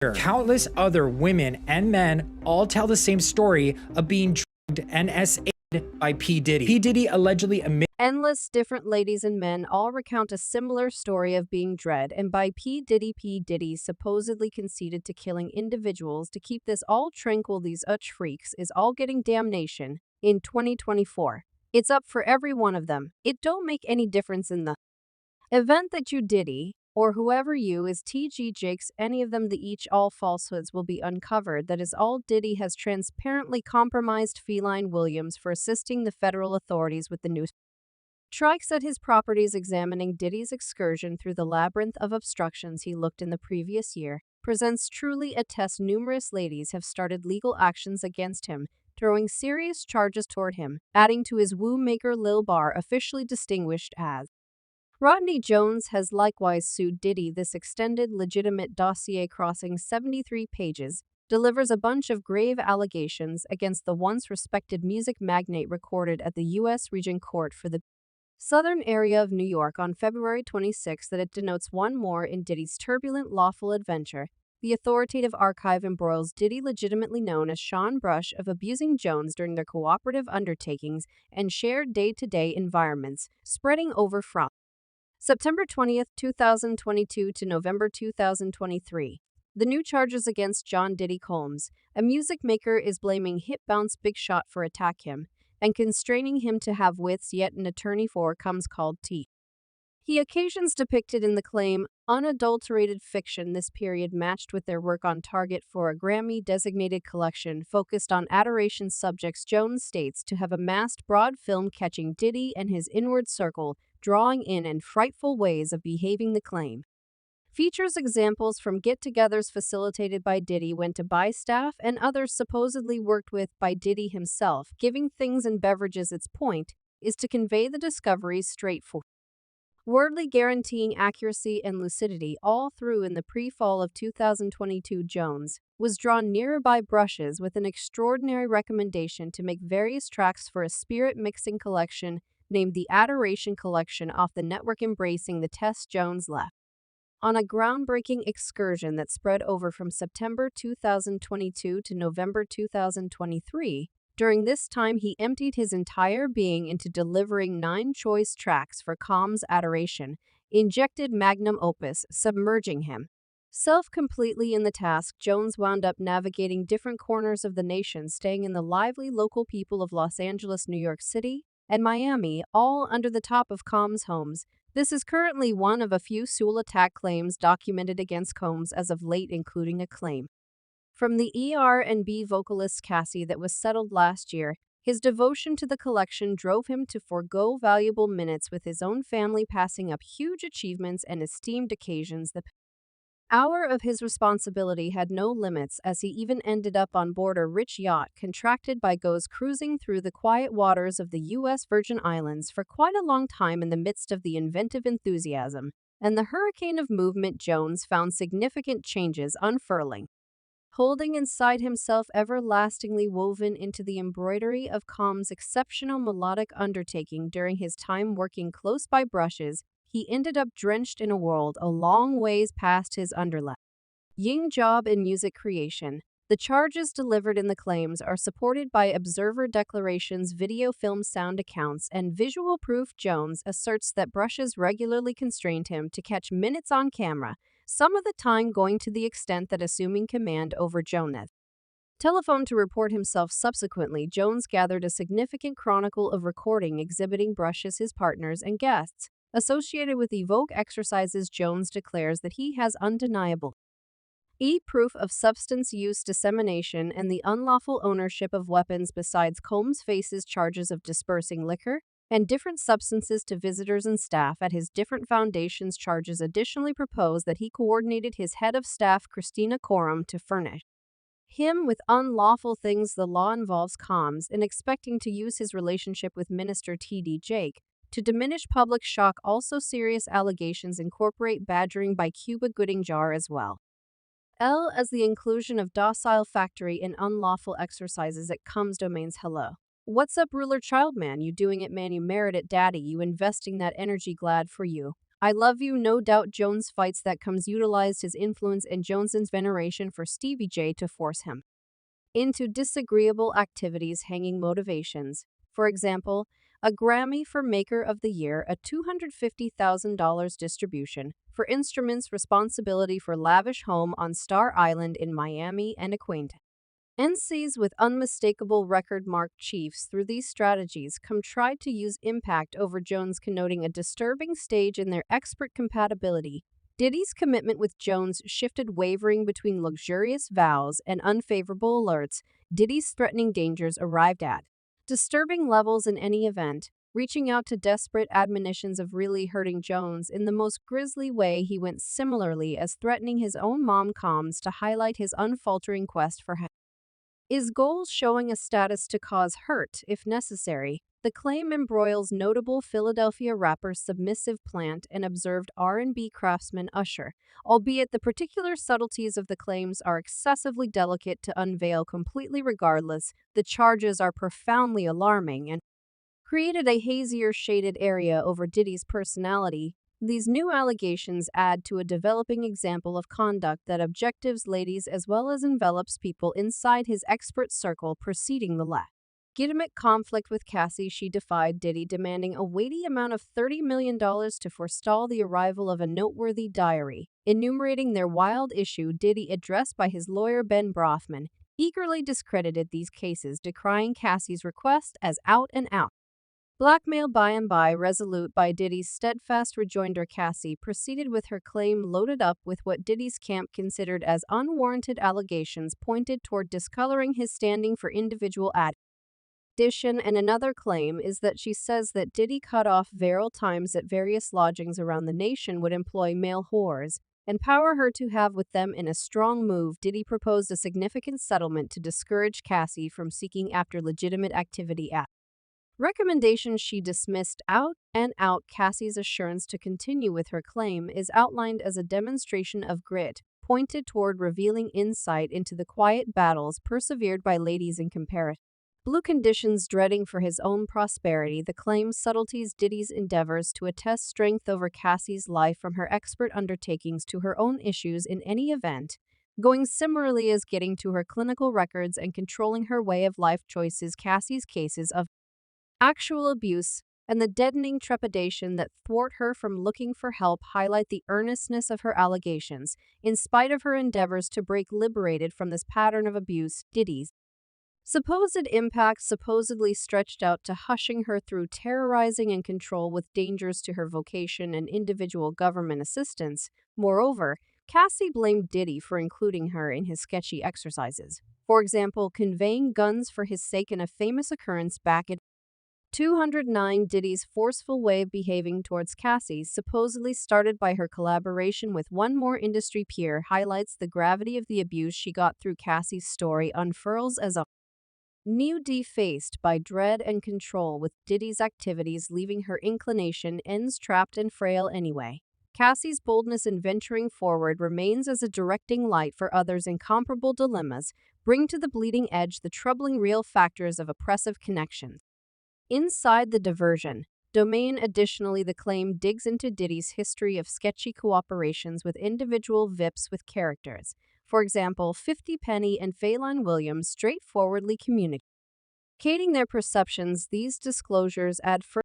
Countless other women and men all tell the same story of being drugged and SA'd by P. Diddy. P. Diddy allegedly admitted Endless different ladies and men all recount a similar story of being dread and by P. Diddy. P. Diddy supposedly conceded to killing individuals to keep this all tranquil. These freaks is all getting damnation in 2024. It's up for every one of them. It don't make any difference in the event that you Diddy or whoever you is TG Jakes any of them the each all falsehoods will be uncovered. That is all. Diddy has transparently compromised Feline Williams for assisting the federal authorities with the news. Strikes at his properties. Examining Diddy's excursion through the labyrinth of obstructions he looked in the previous year presents truly a test. Numerous ladies have started legal actions against him, throwing serious charges toward him, adding to his woo maker. Lil Bar, officially distinguished as Rodney Jones, has likewise sued Diddy. This extended legitimate dossier crossing 73 pages delivers a bunch of grave allegations against the once respected music magnate recorded at the U.S. Region Court for the Southern area of New York on February 26 that it denotes one more in Diddy's turbulent lawful adventure. The authoritative archive embroils Diddy, legitimately known as Sean Brush, of abusing Jones during their cooperative undertakings and shared day-to-day environments, spreading over from September 20, 2022 to November 2023. The new charges against John Diddy Combs, a music maker, is blaming hip bounce Big Shot for attack him and constraining him to have wits, yet an attorney for comes called T. He occasions depicted in the claim unadulterated fiction. This period matched with their work on target for a Grammy-designated collection focused on adoration subjects. Jones states to have amassed broad film catching Diddy and his inward circle, drawing in and frightful ways of behaving. The claim features examples from get-togethers facilitated by Diddy, went to buy staff, and others supposedly worked with by Diddy himself. Giving things and beverages. Its point is to convey the discoveries straightforwardly, guaranteeing accuracy and lucidity all through. In the pre-fall of 2022, Jones was drawn nearer by Brushes with an extraordinary recommendation to make various tracks for a spirit mixing collection named the Adoration Collection off the network. Embracing the test, Jones left on a groundbreaking excursion that spread over from September 2022 to November 2023. During this time, he emptied his entire being into delivering 9 choice tracks for Combs' Adoration, injected magnum opus, submerging him self-completely in the task. Jones wound up navigating different corners of the nation, staying in the lively local people of Los Angeles, New York City, and Miami, all under the top of Combs' homes. This is currently one of a few Sewell attack claims documented against Combs as of late, including a claim from the R&B vocalist Cassie that was settled last year. His devotion to the collection drove him to forego valuable minutes with his own family, passing up huge achievements and esteemed occasions. The hour of his responsibility had no limits, as he even ended up on board a rich yacht contracted by Goes, cruising through the quiet waters of the U.S. Virgin Islands for quite a long time. In the midst of the inventive enthusiasm and the hurricane of movement, Jones found significant changes unfurling, holding inside himself, everlastingly woven into the embroidery of Combs' exceptional melodic undertaking. During his time working close by Brushes, he ended up drenched in a world a long ways past his underlying job in music creation. The charges delivered in the claims are supported by observer declarations, video, film, sound accounts, and visual proof. Jones asserts that Brushes regularly constrained him to catch minutes on camera, some of the time going to the extent that assuming command over Jones' telephone to report himself. Subsequently, Jones gathered a significant chronicle of recording exhibiting Brushes, his partners, and guests associated with Evoke exercises. Jones declares that he has undeniable proof of substance use, dissemination, and the unlawful ownership of weapons. Besides, Combs faces charges of dispersing liquor and different substances to visitors and staff at his different foundations. Charges additionally propose that he coordinated his head of staff, Christina Coram, to furnish him with unlawful things. The law involves Combs in expecting to use his relationship with Minister T.D. Jake to diminish public shock. Also, serious allegations incorporate badgering by Cuba Gooding Jar as well as the inclusion of docile factory in unlawful exercises at Combs' domains. Hello. What's up, ruler child man? You doing it, man? You merit it, daddy. You investing that energy, glad for you. I love you, no doubt. Jones fights that comes utilized his influence and Jones's veneration for Stevie J to force him into disagreeable activities, hanging motivations. For example, a Grammy for Maker of the Year, a $250,000 distribution for instruments, responsibility for lavish home on Star Island in Miami, and acquaintance. NCs with unmistakable record mark chiefs through these strategies come tried to use impact over Jones, connoting a disturbing stage in their expert compatibility. Diddy's commitment with Jones shifted, wavering between luxurious vows and unfavorable alerts. Diddy's threatening dangers arrived at disturbing levels in any event, reaching out to desperate admonitions of really hurting Jones in the most grisly way. He went similarly as threatening his own mom comms to highlight his unfaltering quest for his goals, showing a status to cause hurt if necessary. The claim embroils notable Philadelphia rapper Submissive Plant and observed R&B craftsman Usher, albeit the particular subtleties of the claims are excessively delicate to unveil completely. Regardless, the charges are profoundly alarming and created a hazier shaded area over Diddy's personality. These new allegations add to a developing example of conduct that objectives ladies as well as envelops people inside his expert circle preceding the legitimate conflict with Cassie. She defied Diddy, demanding a weighty amount of $30 million to forestall the arrival of a noteworthy diary. Enumerating their wild issue, Diddy, addressed by his lawyer Ben Brothman, eagerly discredited these cases, decrying Cassie's request as out and out blackmail. By and by, resolute by Diddy's steadfast rejoinder, Cassie proceeded with her claim, loaded up with what Diddy's camp considered as unwarranted allegations pointed toward discoloring his standing for individual addition. And another claim is that she says that Diddy cut off viral times at various lodgings around the nation, would employ male whores, and power her to have with them. In a strong move, Diddy proposed a significant settlement to discourage Cassie from seeking after legitimate activity at recommendations she dismissed out and out. Cassie's assurance to continue with her claim is outlined as a demonstration of grit, pointed toward revealing insight into the quiet battles persevered by ladies in comparative blue conditions, dreading for his own prosperity. The claim subtleties Diddy's endeavors to attest strength over Cassie's life, from her expert undertakings to her own issues in any event, going similarly as getting to her clinical records and controlling her way of life choices. Cassie's cases of actual abuse and the deadening trepidation that thwart her from looking for help highlight the earnestness of her allegations. In spite of her endeavors to break liberated from this pattern of abuse, Diddy's supposed impact supposedly stretched out to hushing her through terrorizing and control, with dangers to her vocation and individual government assistance. Moreover, Cassie blamed Diddy for including her in his sketchy exercises. For example, conveying guns for his sake in a famous occurrence back in 209. Diddy's forceful way of behaving towards Cassie, supposedly started by her collaboration with one more industry peer, highlights the gravity of the abuse she got through. Cassie's story unfurls as a new defaced by dread and control, with Diddy's activities leaving her inclination ends trapped and frail anyway. Cassie's boldness in venturing forward remains as a directing light for others. Incomparable dilemmas bring to the bleeding edge the troubling real factors of oppressive connections inside the diversion domain. Additionally, the claim digs into Diddy's history of sketchy cooperations with individual VIPs with characters. For example, 50 Penny and Phelan Williams straightforwardly communicating their perceptions. These disclosures add further